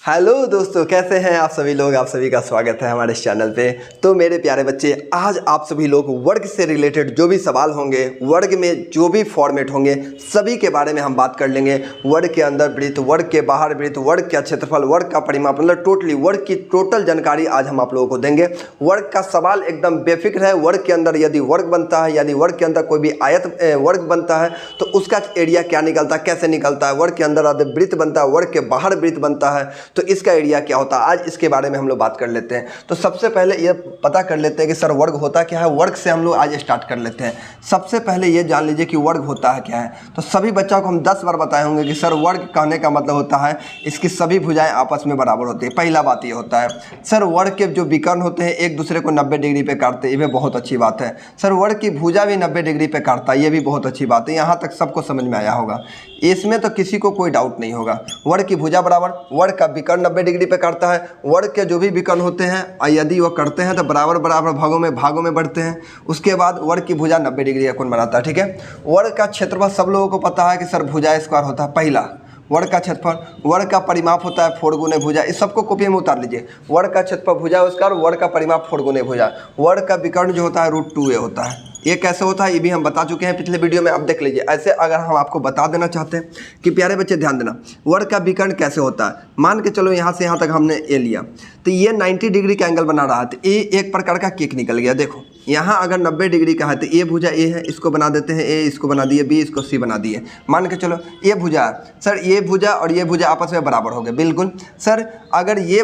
Hello दोस्तों, कैसे हैं आप सभी लोग। आप सभी का स्वागत है हमारे इस चैनल पे। तो मेरे प्यारे बच्चे, आज आप सभी लोग वर्ग से रिलेटेड जो भी सवाल होंगे, वर्ग में जो भी फॉर्मेट होंगे, सभी के बारे में हम बात कर लेंगे। वर्ग के अंदर वृत्त, वर्ग के बाहर वृत्त, वर्ग का क्षेत्रफल, वर्ग का परिमाप, मतलब टोटली वर्ग की टोटल जानकारी आज हम आप लोगों को देंगे। वर्ग का सवाल एकदम बेफिक्र है। वर्ग के अंदर यदि वर्ग बनता है, यदि वर्ग के अंदर कोई भी आयत वर्ग बनता है तो उसका एरिया क्या निकलता है, कैसे निकलता है। वर्ग के अंदर यदि वृत्त बनता है, वर्ग के बाहर वृत्त बनता है तो इसका एरिया क्या होता है। आज इसके बारे में हम लोग बात कर लेते हैं। तो सबसे पहले ये पता कर लेते हैं कि सर वर्ग होता क्या है। वर्ग से हम लोग आज स्टार्ट कर लेते हैं। सबसे पहले ये जान लीजिए कि वर्ग होता है क्या है। तो सभी बच्चों को हम 10 बार बताए होंगे कि सर वर्ग कहने का मतलब होता है इसकी सभी भुजाएं आपस में बराबर होती है। पहला बात ये होता है। सर वर्ग के जो विकर्ण होते हैं एक दूसरे को 90 डिग्री पे काटते हैं, ये बहुत अच्छी बात है। सर वर्ग की भुजा भी 90 डिग्री पे काटता है, ये भी बहुत अच्छी बात है। यहाँ तक सबको समझ में आया होगा, इसमें तो किसी को कोई डाउट नहीं होगा। वर्ग की भुजा बराबर, वर्ग का विकर्ण 90 डिग्री पे काटता है। वर्ग के जो भी विकर्ण होते हैं यदि वो करते हैं तो बराबर बराबर भागों में बढ़ते हैं। उसके बाद वर्ग की भुजा 90 डिग्री का कोण बनाता है। ठीक है। वर्ग का क्षेत्रफल सब लोगों को पता है कि सर भुजा स्क्वायर होता है। पहला वर्ग का क्षेत्रफल, वर्ग का परिमाप होता है 4 गुने भुजा। इस सबको कॉपी में उतार लीजिए। वर्ग का क्षेत्रफल भुजा स्क्वायर, वर्ग का परिमाप 4 गुने भुजा। वर्ग का विकर्ण जो होता है √2a होता है। ये कैसे होता है ये भी हम बता चुके हैं पिछले वीडियो में, आप देख लीजिए। ऐसे अगर हम आपको बता देना चाहते हैं कि प्यारे बच्चे ध्यान देना, वर्ग का विकर्ण कैसे होता है। मान के चलो यहाँ से यहाँ तक हमने ए लिया तो ये 90 डिग्री का एंगल बना रहा है, तो ए एक प्रकार का केक निकल गया। देखो यहाँ अगर 90 डिग्री का है तो ये भुजा ए है, इसको बना देते हैं ए, इसको बना दिए बी, इसको सी बना दिए। मान के चलो ये भुजा है। सर ये भुजा और ये भुजा आपस में बराबर हो गए। बिल्कुल सर, अगर ये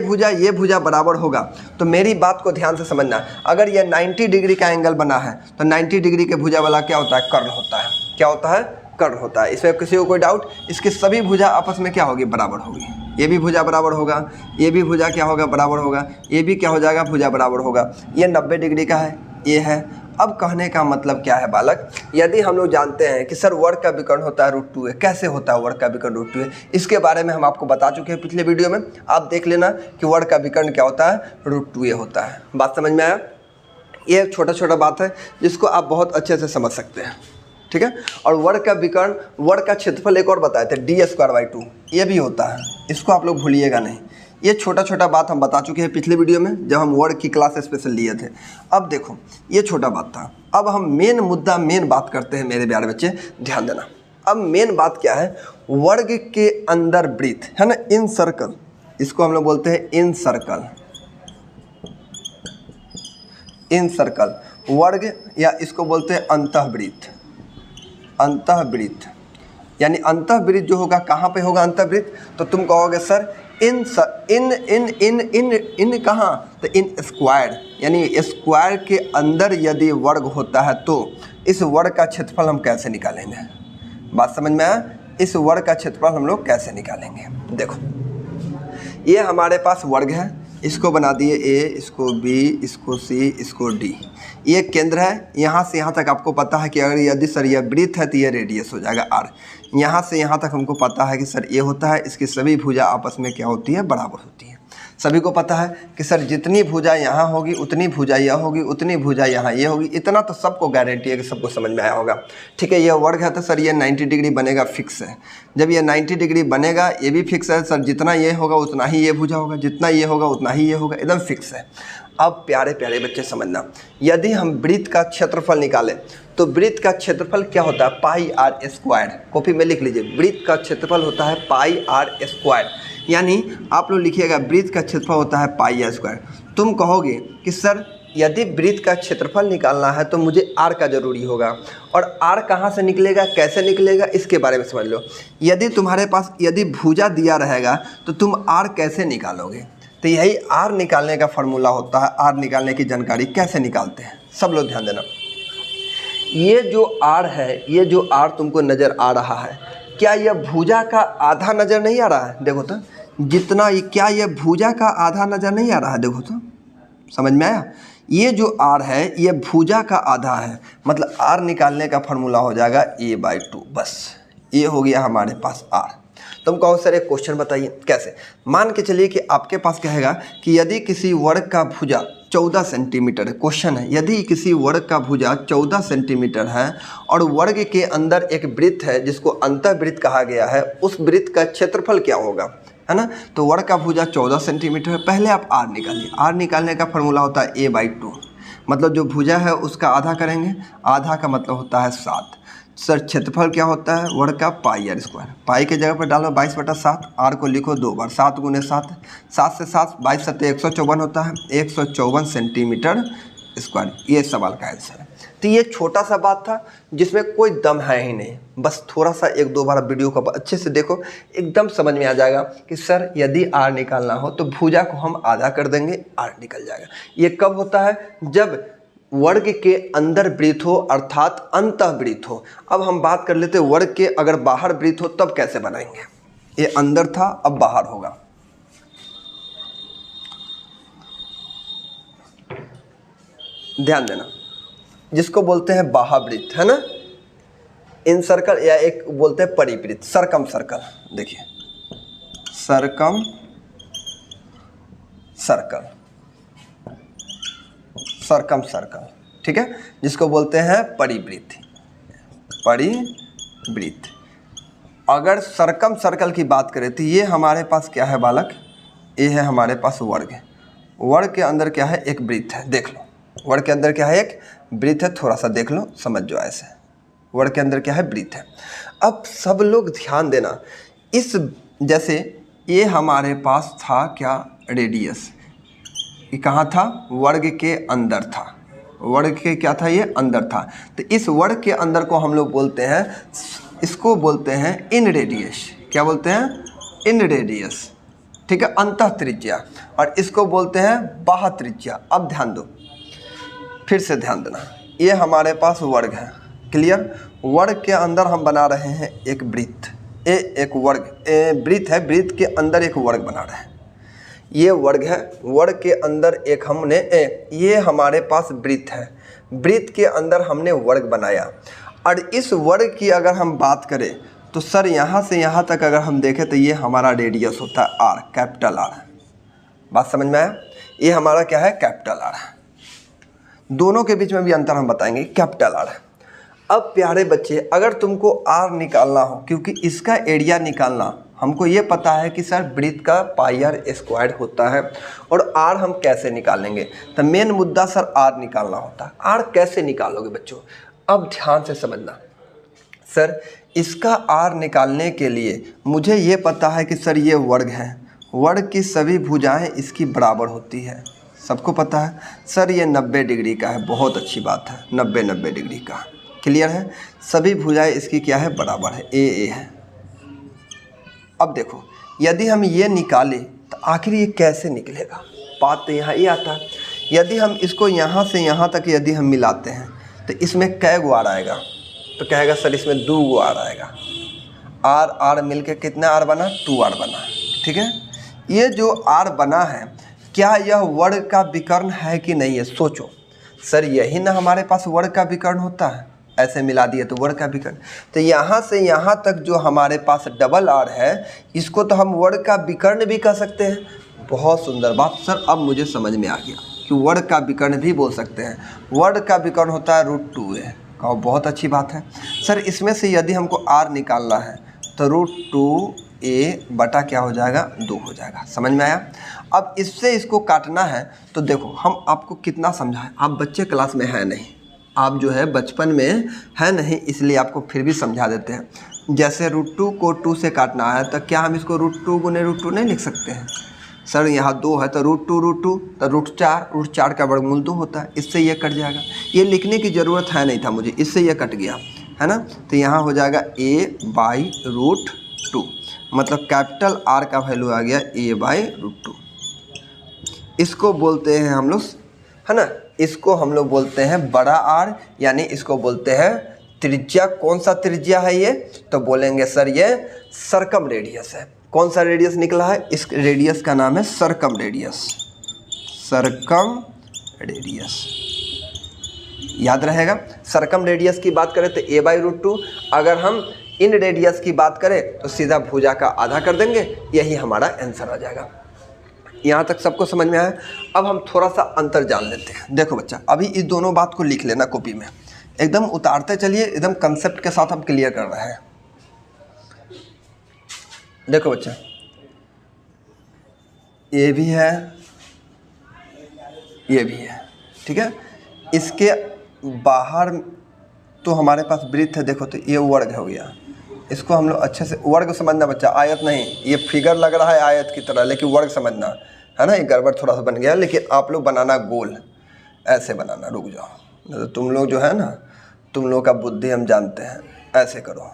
भुजा बराबर होगा तो मेरी बात को ध्यान से समझना। अगर ये 90 डिग्री का एंगल बना है तो 90 डिग्री के भुजा वाला क्या होता है, कर्ण होता है। क्या होता है, कर्ण होता है। इसमें किसी को कोई डाउट, इसकी सभी भुजा आपस में क्या होगी, बराबर होगी। ये भी भुजा बराबर होगा, ये भी भुजा क्या होगा, बराबर होगा। ये भी क्या हो जाएगा, भुजा बराबर होगा। ये 90 डिग्री का है, ये है। अब कहने का मतलब क्या है बालक, यदि हम लोग जानते हैं कि सर वर्ग का विकर्ण होता है √2a, कैसे होता है वर्ग का विकर्ण √2a, इसके बारे में हम आपको बता चुके हैं पिछले वीडियो में। आप देख लेना कि वर्ग का विकर्ण क्या होता है, √2a होता है। बात समझ में आया। ये एक छोटा बात है जिसको आप बहुत अच्छे से समझ सकते हैं। ठीक है। और वर्ग का विकर्ण, वर्ग का क्षेत्रफल एक और बताए थे d²/2, ये भी होता है। इसको आप लोग भूलिएगा नहीं। ये छोटा बात हम बता चुके हैं पिछले वीडियो में जब हम वर्ग की क्लास स्पेशल लिए थे। अब देखो ये छोटा बात था। अब हम मेन मुद्दा, मेन बात करते हैं मेरे प्यारे बच्चे, ध्यान देना। अब मेन बात क्या है, वर्ग के अंदर वृत्त है ना, इन सर्कल, इसको हम लोग बोलते हैं इन सर्कल। इन सर्कल वर्ग, या इसको बोलते हैं अंतःवृत्त। अंतःवृत्त यानी अंतःवृत्त जो होगा, कहाँ पे होगा अंतःवृत्त, तो तुम कहोगे सर इन कहाँ, तो इन स्क्वायर, यानी स्क्वायर के अंदर यदि वर्ग होता है तो इस वर्ग का क्षेत्रफल हम कैसे निकालेंगे। बात समझ में आया। इस वर्ग का क्षेत्रफल हम लोग कैसे निकालेंगे। देखो ये हमारे पास वर्ग है, इसको बना दिए ए, इसको बी, इसको सी, इसको डी। ये केंद्र है। यहाँ से यहाँ तक आपको पता है कि अगर यदि सर यह वृत्त है तो ये रेडियस हो जाएगा r। यहाँ से यहाँ तक हमको पता है कि सर ये होता है, इसकी सभी भुजा आपस में क्या होती है, बराबर होती है। सभी को पता है कि सर जितनी भुजा यहाँ होगी उतनी भुजा यह होगी, उतनी भुजा यहाँ ये होगी। इतना तो सबको गारंटी है कि सबको समझ में आया होगा। ठीक है। यह वर्ग है तो सर ये 90 डिग्री बनेगा, फिक्स है। जब ये 90 डिग्री बनेगा ये भी फिक्स है। सर जितना ये होगा उतना ही ये भुजा होगा, जितना ये होगा उतना ही ये होगा, एकदम फिक्स है। अब प्यारे बच्चे समझना, यदि हम वृत्त का क्षेत्रफल निकालें तो वृत्त का क्षेत्रफल क्या होता है, πr²। कॉपी में लिख लीजिए, वृत्त का क्षेत्रफल होता है πr²। यानी आप लोग लिखिएगा वृत्त का क्षेत्रफल होता है πr²। तुम कहोगे कि सर यदि वृत्त का क्षेत्रफल निकालना है तो मुझे r का ज़रूरी होगा, और r कहाँ से निकलेगा, कैसे निकलेगा, इसके बारे में समझ लो। यदि तुम्हारे पास यदि भुजा दिया रहेगा तो तुम r कैसे निकालोगे, तो यही r निकालने का फॉर्मूला होता है। r निकालने की जानकारी कैसे निकालते हैं, सब लोग ध्यान देना। ये जो r है, ये जो r तुमको नज़र आ रहा है, क्या यह भुजा का आधा नज़र नहीं आ रहा है। देखो तो जितना ये, क्या यह भुजा का आधा नज़र नहीं आ रहा है। देखो तो समझ में आया। ये जो r है ये भुजा का आधा है, मतलब r निकालने का फॉर्मूला हो जाएगा a/2। बस ये हो गया हमारे पास r। तुम कहो सर एक क्वेश्चन बताइए कैसे। मान के चलिए कि आपके पास कहेगा कि यदि किसी वर्ग का भुजा 14 सेंटीमीटर है। क्वेश्चन है, यदि किसी वर्ग का भुजा 14 सेंटीमीटर है और वर्ग के अंदर एक वृत्त है जिसको अंतःवृत्त कहा गया है, उस वृत्त का क्षेत्रफल क्या होगा। है ना। तो वर्ग का भुजा 14 सेंटीमीटर है। पहले आप आर निकालिए। आर निकालने का फॉर्मूला होता है a/2, मतलब जो भुजा है उसका आधा करेंगे, आधा का मतलब होता है 7। सर क्षेत्रफल क्या होता है वर्ग का πr²। पाई के जगह पर डालो 22/7, आर को लिखो 2 बार, 7 × 7, 7 से 7 22 7 154 होता है, 154 सेंटीमीटर स्क्वायर। ये सवाल का आंसर है। तो ये छोटा सा बात था जिसमें कोई दम है ही नहीं, बस थोड़ा सा 1-2 बार वीडियो को अच्छे से देखो, एकदम समझ में आ जाएगा कि सर यदि आर निकालना हो तो भुजा को हम आधा कर देंगे, आर निकल जाएगा। ये कब होता है? जब वर्ग के अंदर वृत्त हो, अर्थात अंतः वृत्त हो। अब हम बात कर लेते हैं वर्ग के अगर बाहर वृत्त हो तब कैसे बनाएंगे। ये अंदर था, अब बाहर होगा। ध्यान देना, जिसको बोलते हैं बाह्यवृत्त, है ना, इन सर्कल, या एक बोलते हैं परिवृत्त, सरकम सर्कल। देखिए सरकम सर्कल, सरकम सर्कल, ठीक है, जिसको बोलते हैं परिवृत्त। परिवृत्त अगर सरकम सर्कल की बात करें तो ये हमारे पास क्या है बालक, ये है हमारे पास वर्ग है। वर्ग के अंदर क्या है? एक वृत्त है। देख लो वर्ग के अंदर क्या है? एक वृत्त है। थोड़ा सा देख लो, समझ जो ऐसे वर्ग के अंदर क्या है? वृत्त है। अब सब लोग ध्यान देना, इस जैसे ये हमारे पास था क्या? रेडियस। ये कहाँ था? वर्ग के अंदर था। वर्ग के क्या था? ये अंदर था। तो इस वर्ग के अंदर को हम लोग बोलते हैं, इसको बोलते हैं इन रेडियस। क्या बोलते हैं? इन रेडियस, ठीक है, अंतः त्रिज्या। और इसको बोलते हैं बाह्य त्रिज्या। अब ध्यान दो, फिर से ध्यान देना, ये हमारे पास वर्ग है, क्लियर। वर्ग के अंदर हम बना रहे हैं एक वृत्त। ये एक वर्ग वृत्त है, वृत्त के अंदर एक वर्ग बना रहे हैं। ये वर्ग है, वर्ग के अंदर एक हमने ये हमारे पास वृत्त है, वृत्त के अंदर हमने वर्ग बनाया। और इस वर्ग की अगर हम बात करें तो सर यहाँ से यहाँ तक अगर हम देखें तो ये हमारा रेडियस होता है आर, कैपिटल आर। बात समझ में आया? ये हमारा क्या है? कैपिटल आर है। दोनों के बीच में भी अंतर हम बताएंगे, कैपिटल आर है। अब प्यारे बच्चे, अगर तुमको आर निकालना हो, क्योंकि इसका एरिया निकालना, हमको ये पता है कि सर वृत्त का πr² होता है, और आर हम कैसे निकालेंगे? तो मेन मुद्दा सर आर निकालना होता है। आर कैसे निकालोगे बच्चों? अब ध्यान से समझना, सर इसका आर निकालने के लिए मुझे ये पता है कि सर ये वर्ग है, वर्ग की सभी भुजाएं इसकी बराबर होती है, सबको पता है। सर ये 90 डिग्री का है, बहुत अच्छी बात है, 90 डिग्री का, क्लियर है। सभी भुजाएं इसकी क्या है? बराबर है, ए है। अब देखो, यदि हम ये निकालें तो आखिर ये कैसे निकलेगा? बात तो यहाँ ये आता है, यदि हम इसको यहाँ से यहाँ तक यदि हम मिलाते हैं तो इसमें कै गो आर आएगा? तो कहेगा सर इसमें 2 गो आर आएगा। आर आर मिलके कितना आर बना? 2 आर बना, ठीक है। ये जो आर बना है, क्या यह वर्ग का विकर्ण है कि नहीं है? सोचो सर, यही ना हमारे पास वर्ग का विकर्ण होता है, ऐसे मिला दिए तो वर्ग का विकर्ण। तो यहाँ से यहाँ तक जो हमारे पास डबल आर है, इसको तो हम वर्ग का विकर्ण भी कह सकते हैं। बहुत सुंदर बात सर, अब मुझे समझ में आ गया कि वर्ग का विकर्ण भी बोल सकते हैं। वर्ग का विकर्ण होता है √2a। कहो बहुत अच्छी बात है सर। इसमें से यदि हमको आर निकालना है तो √2a बटा क्या हो जाएगा? 2 हो जाएगा। समझ में आया? अब इससे इसको काटना है तो देखो, हम आपको कितना समझाएं, आप बच्चे क्लास में है नहीं, आप जो है बचपन में है नहीं, इसलिए आपको फिर भी समझा देते हैं। जैसे √2 को 2 से काटना है तो क्या हम इसको √2 गुने √2 नहीं लिख सकते हैं? सर यहाँ 2 है तो √2 तो √4 का वर्गमूल 2 होता है, इससे ये कट जाएगा। ये लिखने की ज़रूरत है नहीं था मुझे, इससे ये कट गया, है ना। तो यहाँ हो जाएगा a/√2, मतलब कैपिटल आर का वैल्यू आ गया a/√2। इसको बोलते हैं हम लोग, है ना, इसको हम लोग बोलते हैं बड़ा आर, यानी इसको बोलते हैं त्रिज्या। कौन सा त्रिज्या है ये? तो बोलेंगे सर ये सरकम रेडियस है। कौन सा रेडियस निकला है? इस रेडियस का नाम है सरकम रेडियस। सरकम रेडियस याद रहेगा। सरकम रेडियस की बात करें तो a/√2, अगर हम इन रेडियस की बात करें तो सीधा भुजा का आधा कर देंगे, यही हमारा आंसर आ जाएगा। यहाँ तक सबको समझ में आया? अब हम थोड़ा सा अंतर जान लेते हैं। देखो बच्चा, अभी इस दोनों बात को लिख लेना कॉपी में, एकदम उतारते चलिए, एकदम कंसेप्ट के साथ हम क्लियर कर रहे हैं। देखो बच्चा, ये भी है, ये भी है, ठीक है। इसके बाहर तो हमारे पास वृत्त है, देखो तो ये वर्ग हो गया। इसको हम लोग अच्छे से वर्ग समझना बच्चा, आयत नहीं। ये फिगर लग रहा है आयत की तरह, लेकिन वर्ग समझना है ना। ये गड़बड़ थोड़ा सा बन गया, लेकिन आप लोग बनाना गोल, ऐसे बनाना। रुक जाओ, तो तुम लोग जो है ना, तुम लोग का बुद्धि हम जानते हैं। ऐसे करो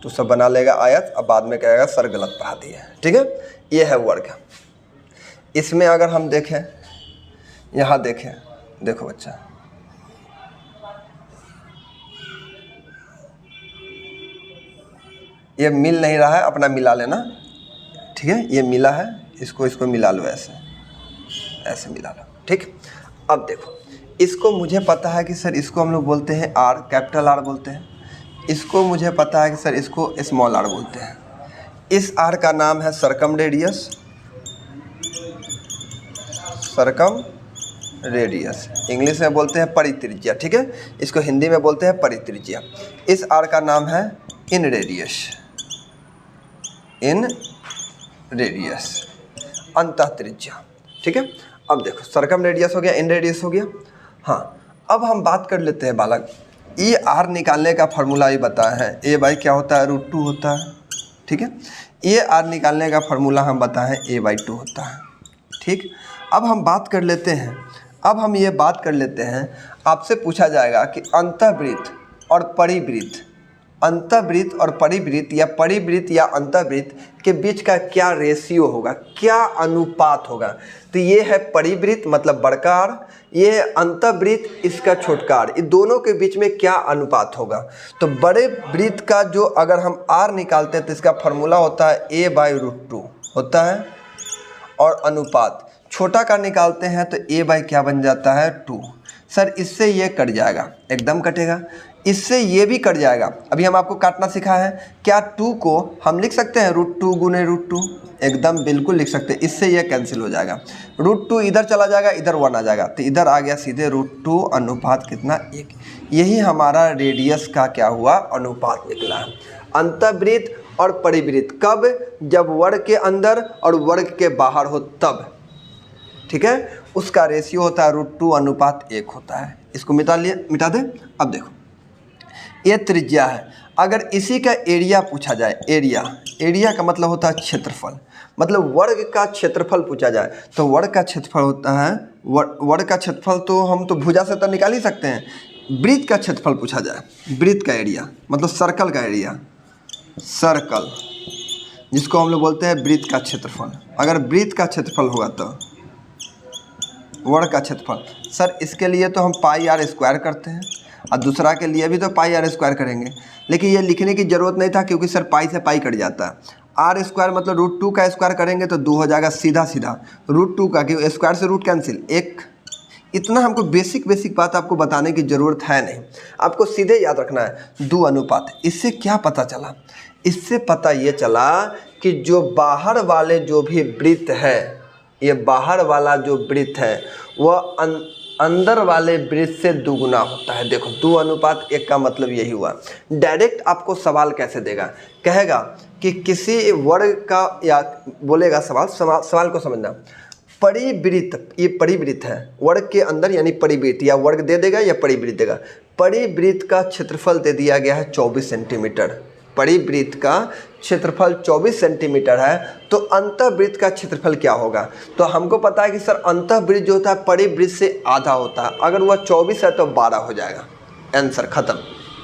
तो सब बना लेगा आयत, अब बाद में कहेगा सर गलत पढ़ा दिए, ठीक है। ये है वर्ग। इसमें अगर हम देखें, यहाँ देखें, देखो बच्चा, ये मिल नहीं रहा है, अपना मिला लेना, ठीक है। ये मिला है, इसको मिला लो, ऐसे ऐसे मिला लो, ठीक। अब देखो, इसको मुझे पता है कि सर इसको हम लोग बोलते हैं आर, कैपिटल आर बोलते हैं। इसको मुझे पता है कि सर इसको स्मॉल आर बोलते हैं। इस आर का नाम है सरकम रेडियस, सरकम रेडियस इंग्लिश में बोलते हैं परित्रिज्या, ठीक है। इसको हिंदी में बोलते हैं परित्रिज्या। इस आर का नाम है इन रेडियस, इन रेडियस, अंतः त्रिज्या, ठीक है। अब देखो, सरकम रेडियस हो गया, इन रेडियस हो गया। हाँ, अब हम बात कर लेते हैं बालक, ये आर निकालने का फार्मूला ही बताया है। ए बाई क्या होता है, √2 होता है, ठीक है। ये आर निकालने का फार्मूला हम बताएं, a/2 होता है, ठीक। अब हम बात कर लेते हैं, अब हम ये बात कर लेते हैं, आपसे पूछा जाएगा कि अंतःवृत्त और परिवृत्त, अंतःवृत्त और परिवृत्त या परिवृत्त या अंतःवृत्त के बीच का क्या रेशियो होगा, क्या अनुपात होगा। तो ये है परिवृत्त मतलब बड़का आर, ये है अंतःवृत्त इसका छोटका आर, ये दोनों के बीच में क्या अनुपात होगा। तो बड़े वृत्त का जो अगर हम आर निकालते हैं तो इसका फार्मूला होता है a/√2 होता है, और अनुपात छोटा का निकालते हैं तो a बाई क्या बन जाता है, 2। सर इससे ये कट जाएगा, एकदम कटेगा, इससे ये भी कट जाएगा। अभी हम आपको काटना सिखा है, क्या 2 को हम लिख सकते हैं √2 गुने √2, एकदम बिल्कुल लिख सकते हैं। इससे ये कैंसिल हो जाएगा, √2 इधर चला जाएगा, इधर 1 आ जाएगा, तो इधर आ गया सीधे √2 अनुपात कितना, 1। यही हमारा रेडियस का क्या हुआ, अनुपात निकला है। अंतःवृत्त और परिवृत्त कब, जब वर्ग के अंदर और वर्ग के बाहर हो तब, ठीक है। उसका रेशियो होता है √2 अनुपात 1 होता है। इसको मिटा दे। अब देखो, ये त्रिज्या है, अगर इसी का एरिया पूछा जाए, एरिया का मतलब होता है क्षेत्रफल, मतलब वर्ग का क्षेत्रफल पूछा जाए तो वर्ग का क्षेत्रफल होता है, वर्ग का क्षेत्रफल तो हम तो भुजा से तो निकाल ही सकते हैं। वृत्त का क्षेत्रफल पूछा जाए, वृत्त का एरिया मतलब सर्कल का एरिया, सर्कल जिसको हम लोग बोलते हैं वृत्त का क्षेत्रफल। अगर वृत्त का क्षेत्रफल होगा तो वर्ग का क्षेत्रफल, सर इसके लिए तो हम πr² करते हैं, और दूसरा के लिए भी तो πr² करेंगे, लेकिन ये लिखने की ज़रूरत नहीं था क्योंकि सर पाई से पाई कट जाता है। r² मतलब √2 का स्क्वायर करेंगे तो 2 हो जाएगा सीधा सीधा, √2 का, क्योंकि स्क्वायर से रूट कैंसिल 1। इतना हमको बेसिक बात आपको बताने की ज़रूरत है नहीं, आपको सीधे याद रखना है 2 अनुपात। इससे क्या पता चला, इससे पता ये चला कि जो बाहर वाले जो भी वृत्त है, ये बाहर वाला जो वृत्त है वह अंदर वाले वृत्त से दुगुना होता है। देखो 2 अनुपात 1 का मतलब यही हुआ। डायरेक्ट आपको सवाल कैसे देगा, कहेगा कि किसी वर्ग का, या बोलेगा सवाल को समझना, परिवृत्त, ये परिवृत्त है वर्ग के अंदर, यानी परिवृत्त, या वर्ग दे देगा या परिवृत्त देगा। परिवृत्त का क्षेत्रफल दे दिया गया है 24 सेंटीमीटर, परिवृत्त का क्षेत्रफल 24 सेंटीमीटर है, तो अंतःवृत्त का क्षेत्रफल क्या होगा। तो हमको पता है कि सर अंतःवृत्त जो होता है परिवृत्त से आधा होता है, अगर वह 24 है तो 12 हो जाएगा, आंसर खत्म।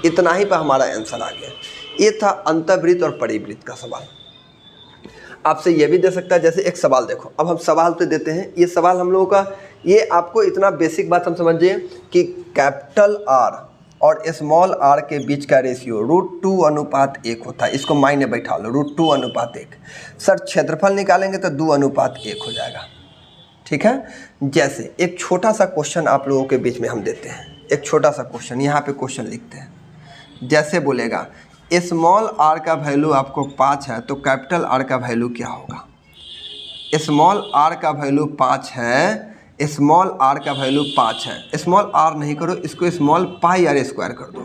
इतना ही पर हमारा आंसर आ गया। ये था अंतःवृत्त और परिवृत्त का सवाल। आपसे ये भी दे सकता है, जैसे एक सवाल देखो, अब हम सवाल तो देते हैं, ये सवाल हम लोगों का, ये आपको इतना बेसिक बात हम समझिए कि कैपिटल आर और स्मॉल आर के बीच का रेशियो √2 अनुपात 1 होता है। इसको मायने बैठा लो, √2 अनुपात 1। सर क्षेत्रफल निकालेंगे तो 2 अनुपात 1 हो जाएगा, ठीक है। जैसे एक छोटा सा क्वेश्चन आप लोगों के बीच में हम देते हैं, एक छोटा सा क्वेश्चन, यहाँ पे क्वेश्चन लिखते हैं। जैसे बोलेगा स्मॉल आर का वैल्यू आपको 5 है तो कैपिटल आर का वैल्यू क्या होगा। स्मॉल आर का वैल्यू 5 है, स्मॉल आर का वैल्यू 5 है, स्मॉल आर नहीं करो, इसको स्मॉल πr² कर दो,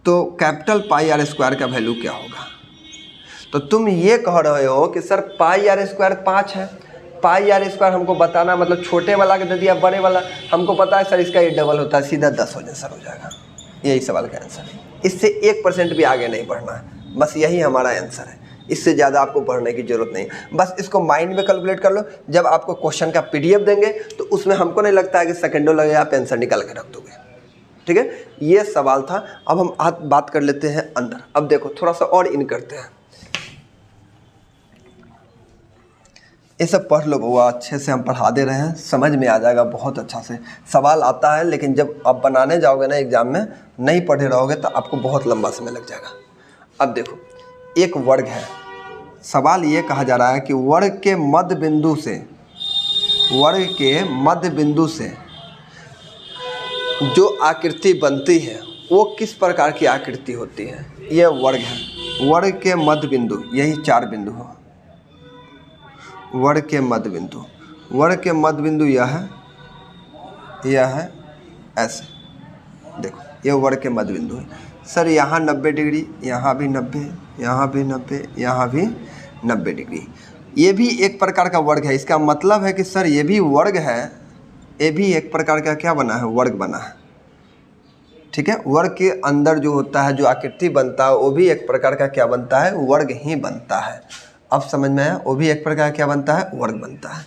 तो कैपिटल πr² का वैल्यू क्या होगा। तो तुम ये कह रहे हो कि सर पाई आर स्क्वायर 5 है, पाई आर स्क्वायर हमको बताना, मतलब छोटे वाला के दे दिया, बड़े वाला हमको पता है सर इसका ये डबल होता है, सीधा 10 आंसर हो जाएगा। यही सवाल का आंसर है। इससे 1% भी आगे नहीं बढ़ना है, बस यही हमारा आंसर है। इससे ज़्यादा आपको पढ़ने की ज़रूरत नहीं, बस इसको माइंड में कैलकुलेट कर लो। जब आपको क्वेश्चन का PDF देंगे तो उसमें हमको नहीं लगता है कि सेकंडों लगेगा, आप आंसर निकाल के रख दोगे। ठीक है, ये सवाल था। अब हम बात कर लेते हैं अंदर। अब देखो थोड़ा सा और इन करते हैं, ये सब पढ़ लो बुआ, अच्छे से हम पढ़ा दे रहे हैं, समझ में आ जाएगा बहुत अच्छा से। सवाल आता है लेकिन जब आप बनाने जाओगे ना एग्जाम में, नहीं पढ़े रहोगे तो आपको बहुत लंबा समय लग जाएगा। अब देखो एक वर्ग है, सवाल ये कहा जा रहा है कि वर्ग के मध्य बिंदु से जो आकृति बनती है वो किस प्रकार की आकृति होती है। ये वर्ग है, वर्ग के मध्य बिंदु, यही 4 बिंदु हो। वर्ग के मध्य बिंदु यह है ऐसे, देखो ये वर्ग के मध्य बिंदु है। सर यहाँ 90 डिग्री, यहाँ भी 90, यहाँ भी 90, यहाँ भी 90 डिग्री। ये भी एक प्रकार का वर्ग है। इसका मतलब है कि सर ये भी वर्ग है, ये भी एक प्रकार का क्या बना है, वर्ग बना है। ठीक है, वर्ग के अंदर जो होता है, जो आकृति बनता है, वो भी एक प्रकार का क्या बनता है, वर्ग ही बनता है। अब समझ में आया, वो भी एक प्रकार क्या बनता है, वर्ग बनता है।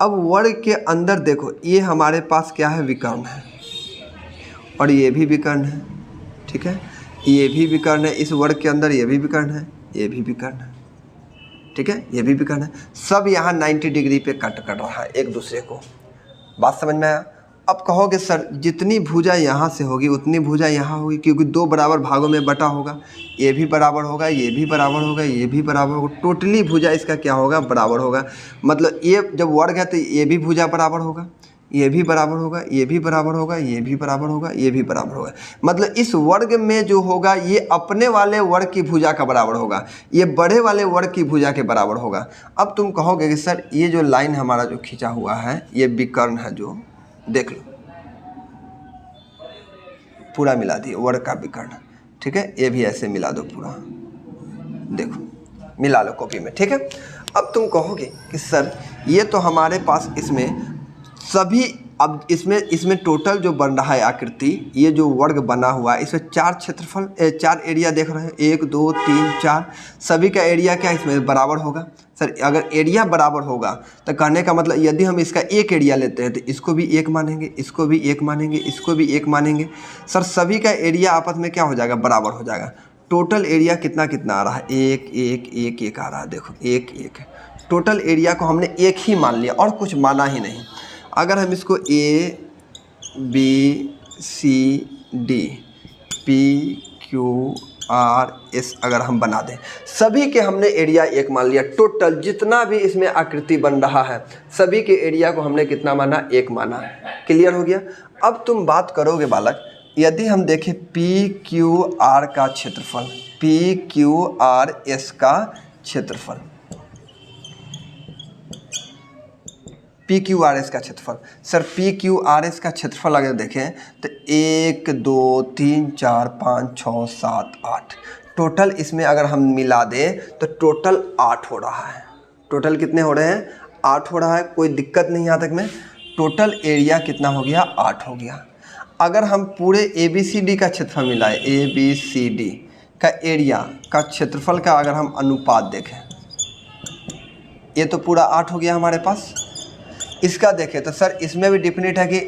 अब वर्ग के अंदर देखो ये हमारे पास क्या है, विकर्ण है, और ये भी विकर्ण है। ठीक है, ये भी विकर्ण है, इस वर्ग के अंदर ये भी विकर्ण है, ये भी विकर्ण है। ठीक है, ये भी विकर्ण है। सब यहाँ 90 डिग्री पे कट कर रहा है एक दूसरे को। बात समझ में आया। अब कहोगे सर जितनी भुजा यहाँ से होगी उतनी भुजा यहाँ होगी, क्योंकि 2 बराबर भागों में बटा होगा, ये भी बराबर होगा, ये भी बराबर होगा, ये भी बराबर होगा, टोटली भुजा इसका क्या होगा, बराबर होगा। मतलब ये जब वर्ग है तो ये भी भुजा बराबर होगा, ये भी बराबर होगा, ये भी बराबर होगा, ये भी बराबर होगा, ये भी बराबर होगा। मतलब इस वर्ग में जो होगा ये अपने वाले वर्ग की भुजा का बराबर होगा, ये बड़े वाले वर्ग की भुजा के बराबर होगा। अब तुम कहोगे कि सर ये जो लाइन हमारा जो खींचा हुआ है ये विकर्ण है, जो देख लो पूरा मिला दिए वर्ग का विकर्ण। ठीक है, ये भी ऐसे मिला दो पूरा, देखो मिला लो कॉपी में। ठीक है, अब तुम कहोगे कि सर ये तो हमारे पास इसमें सभी, अब इसमें टोटल जो बन रहा है आकृति, ये जो वर्ग बना हुआ है इसमें 4 क्षेत्रफल 4 एरिया देख रहे हैं, 1 2 3 4, सभी का एरिया क्या इसमें बराबर होगा। सर अगर एरिया बराबर होगा तो कहने का मतलब यदि हम इसका एक एरिया लेते हैं तो इसको भी 1 मानेंगे, इसको भी 1 मानेंगे, इसको भी 1 मानेंगे। सर सभी का एरिया आपस में क्या हो जाएगा, बराबर हो जाएगा। टोटल एरिया कितना कितना आ रहा है, 1 1 1 1 आ रहा है, देखो 1 1। टोटल एरिया को हमने 1 ही मान लिया और कुछ माना ही नहीं। अगर हम इसको A B C D P Q R S अगर हम बना दें, सभी के हमने एरिया 1 मान लिया। टोटल जितना भी इसमें आकृति बन रहा है सभी के एरिया को हमने कितना माना, 1 माना। क्लियर हो गया। अब तुम बात करोगे बालक, यदि हम देखें PQR का क्षेत्रफल, PQRS का क्षेत्रफल, PQRS का क्षेत्रफल। सर PQRS का क्षेत्रफल अगर देखें तो 1 2 3 4 5 6 7 8, टोटल इसमें अगर हम मिला दें तो टोटल 8 हो रहा है। टोटल कितने हो रहे हैं, 8 हो रहा है, कोई दिक्कत नहीं यहाँ तक में। टोटल एरिया कितना हो गया, 8 हो गया। अगर हम पूरे ABCD का क्षेत्रफल मिलाएं, ABCD का एरिया का क्षेत्रफल का अगर हम अनुपात देखें, ये तो पूरा 8 हो गया हमारे पास। इसका देखें तो सर इसमें भी डिफिनिट है कि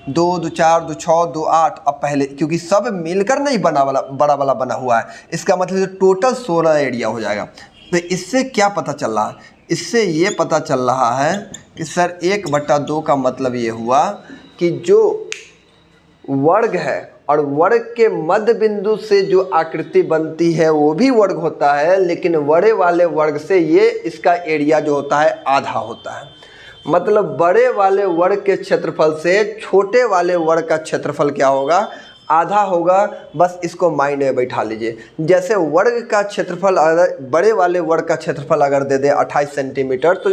2 2 4 2 6 2 8। अब पहले क्योंकि सब मिलकर नहीं बड़ा वाला बना हुआ है, इसका मतलब टोटल 16 एरिया हो जाएगा। तो इससे क्या पता चल रहा है, इससे ये पता चल रहा है कि सर 1/2 का मतलब ये हुआ कि जो वर्ग है और वर्ग के मध्य बिंदु से जो आकृति बनती है वो भी वर्ग होता है, लेकिन बड़े वाले वर्ग से ये इसका एरिया जो होता है आधा होता है। मतलब बड़े वाले वर्ग के क्षेत्रफल से छोटे वाले वर्ग का क्षेत्रफल क्या होगा, आधा होगा। बस इसको माइंड में बैठा लीजिए। जैसे वर्ग का क्षेत्रफल अगर बड़े वाले वर्ग का क्षेत्रफल अगर दे दे 28 सेंटीमीटर तो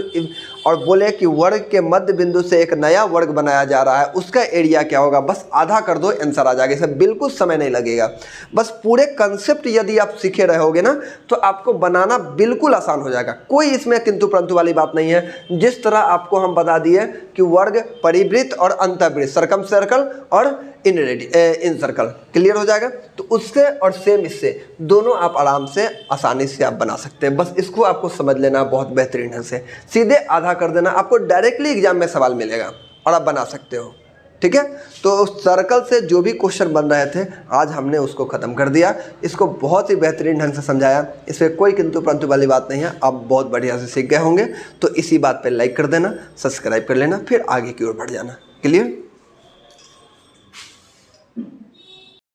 और बोले कि वर्ग के मध्य बिंदु से एक नया वर्ग बनाया जा रहा है, उसका एरिया क्या होगा, बस आधा कर दो आंसर आ जाएगा। इसमें बिल्कुल समय नहीं लगेगा। बस पूरे कंसेप्ट यदि आप सीखे रहोगे ना तो आपको बनाना बिल्कुल आसान हो जाएगा। कोई इसमें किंतु परंतु वाली बात नहीं है। जिस तरह आपको हम बता दिए कि वर्ग, परिवृत्त और अंतःवृत्त, सर्कम सर्कल और इन सर्कल, क्लियर हो जाएगा। तो उससे और सेम इससे दोनों आप आराम से आसानी से आप बना सकते हैं। बस इसको आपको समझ लेना बहुत बेहतरीन ढंग से, सीधे आधा कर देना, आपको डायरेक्टली एग्जाम में सवाल मिलेगा और आप बना सकते हो। ठीक है, तो सर्कल से जो भी क्वेश्चन बन रहे थे आज हमने उसको ख़त्म कर दिया। इसको बहुत ही बेहतरीन ढंग से समझाया, इसमें कोई किंतु परंतु वाली बात नहीं है। आप बहुत बढ़िया से सीख गए होंगे। तो इसी बात पे लाइक कर देना, सब्सक्राइब कर लेना, फिर आगे की ओर बढ़ जाना। क्लियर।